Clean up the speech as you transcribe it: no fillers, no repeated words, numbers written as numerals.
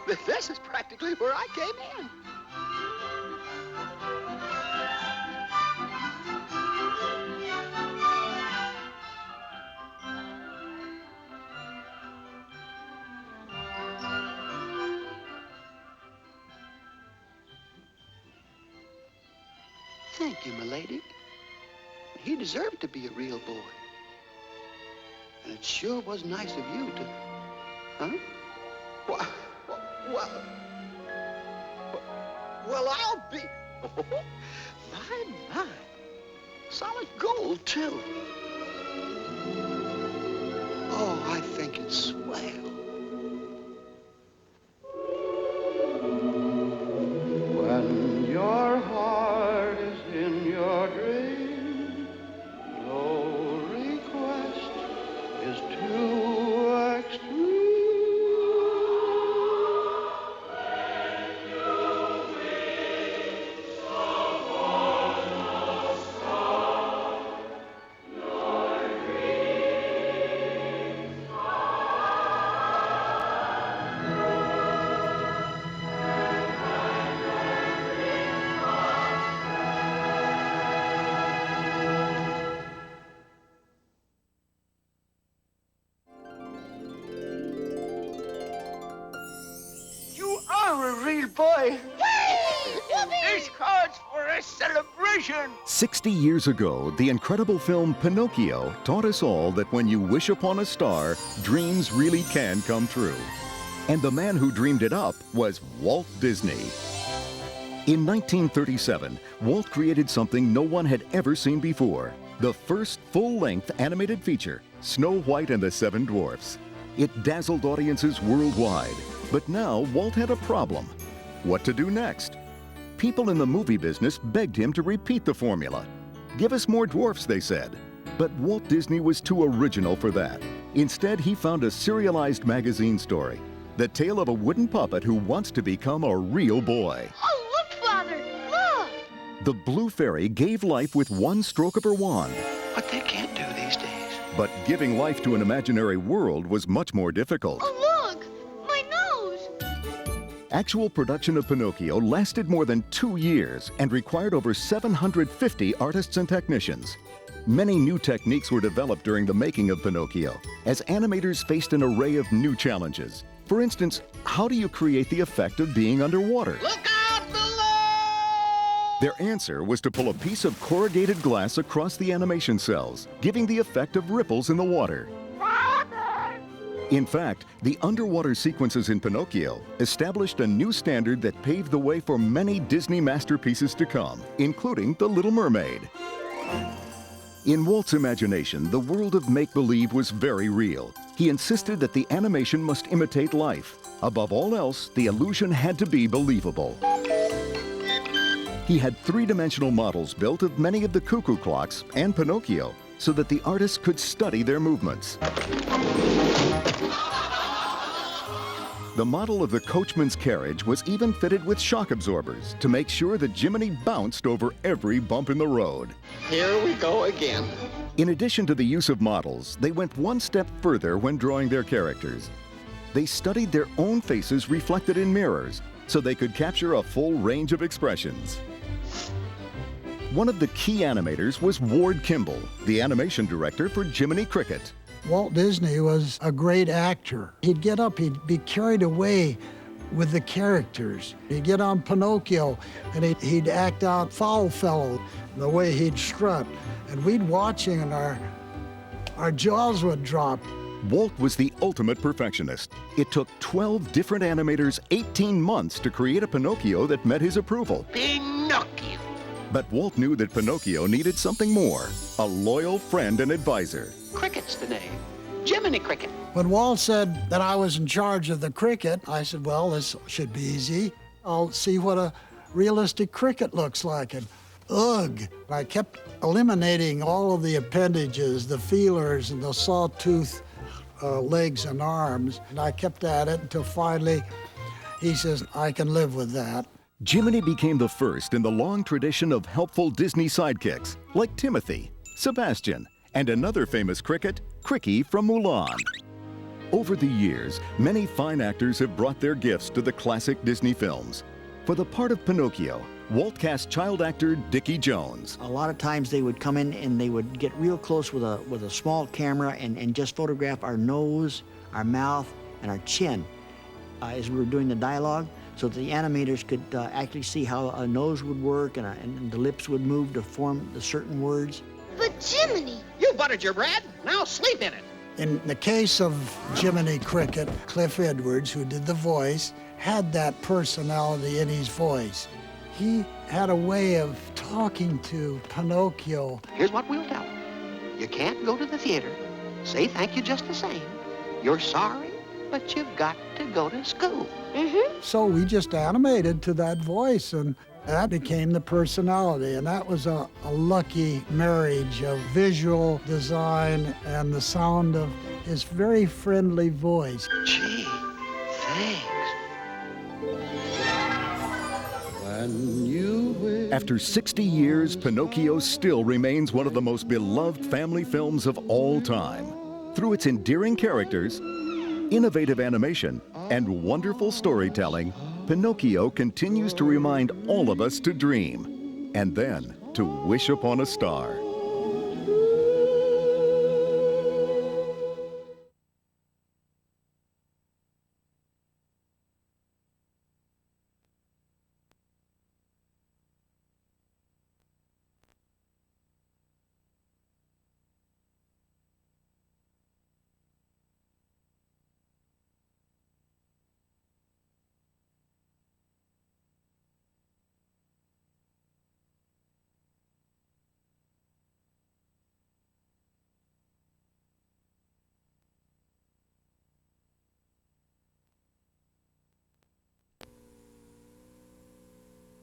This is practically where I came in. Thank you, milady. He deserved to be a real boy. And it sure was nice of you to... Huh? Well, I'll be... My. Solid gold, too. Oh, I think it's swell. When your heart is in your dream, no request is too extreme. Boy. This calls for a celebration. 60 years ago, the incredible film Pinocchio taught us all that when you wish upon a star, dreams really can come true. And the man who dreamed it up was Walt Disney. In 1937, Walt created something no one had ever seen before. The first full-length animated feature, Snow White and the Seven Dwarfs. It dazzled audiences worldwide. But now Walt had a problem. What to do next? People in the movie business begged him to repeat the formula. Give us more dwarfs, they said. But Walt Disney was too original for that. Instead, he found a serialized magazine story. The tale of a wooden puppet who wants to become a real boy. Oh, look, Father, look! The Blue Fairy gave life with one stroke of her wand. What they can't do these days. But giving life to an imaginary world was much more difficult. Oh, look! My nose! Actual production of Pinocchio lasted more than 2 years and required over 750 artists and technicians. Many new techniques were developed during the making of Pinocchio, as animators faced an array of new challenges. For instance, how do you create the effect of being underwater? Look out below! Their answer was to pull a piece of corrugated glass across the animation cells, giving the effect of ripples in the water. In fact, the underwater sequences in Pinocchio established a new standard that paved the way for many Disney masterpieces to come, including The Little Mermaid. In Walt's imagination, the world of make-believe was very real. He insisted that the animation must imitate life. Above all else, the illusion had to be believable. He had three-dimensional models built of many of the cuckoo clocks and Pinocchio, so that the artists could study their movements. The model of the coachman's carriage was even fitted with shock absorbers to make sure that Jiminy bounced over every bump in the road. Here we go again. In addition to the use of models, they went one step further when drawing their characters. They studied their own faces reflected in mirrors so they could capture a full range of expressions. One of the key animators was Ward Kimball, the animation director for Jiminy Cricket. Walt Disney was a great actor. He'd get up, he'd be carried away with the characters. He'd get on Pinocchio and he'd act out Foul Fellow, the way he'd strut. And we'd watch him and our jaws would drop. Walt was the ultimate perfectionist. It took 12 different animators 18 months to create a Pinocchio that met his approval. Pinocchio. But Walt knew that Pinocchio needed something more, a loyal friend and advisor. Cricket's the name. Jiminy Cricket. When Walt said that I was in charge of the cricket, I said, well, this should be easy. I'll see what a realistic cricket looks like. And ugh! I kept eliminating all of the appendages, the feelers and the sawtooth legs and arms. And I kept at it until finally he says, I can live with that. Jiminy became the first in the long tradition of helpful Disney sidekicks, like Timothy, Sebastian, and another famous cricket, Cricky from Mulan. Over the years, many fine actors have brought their gifts to the classic Disney films. For the part of Pinocchio, Walt cast child actor Dickie Jones. A lot of times they would come in and they would get real close with a small camera and just photograph our nose, our mouth, and our chin as we were doing the dialogue, so that the animators could actually see how a nose would work and the lips would move to form the certain words. But Jiminy! You buttered your bread, now sleep in it. In the case of Jiminy Cricket, Cliff Edwards, who did the voice, had that personality in his voice. He had a way of talking to Pinocchio. Here's what we'll tell him. You can't go to the theater. Say thank you just the same. You're sorry, but you've got to go to school. So we just animated to that voice, and that became the personality. And that was a lucky marriage of visual design and the sound of his very friendly voice. Gee, thanks. After 60 years, Pinocchio still remains one of the most beloved family films of all time. Through its endearing characters, innovative animation, and wonderful storytelling, Pinocchio continues to remind all of us to dream, and then to wish upon a star.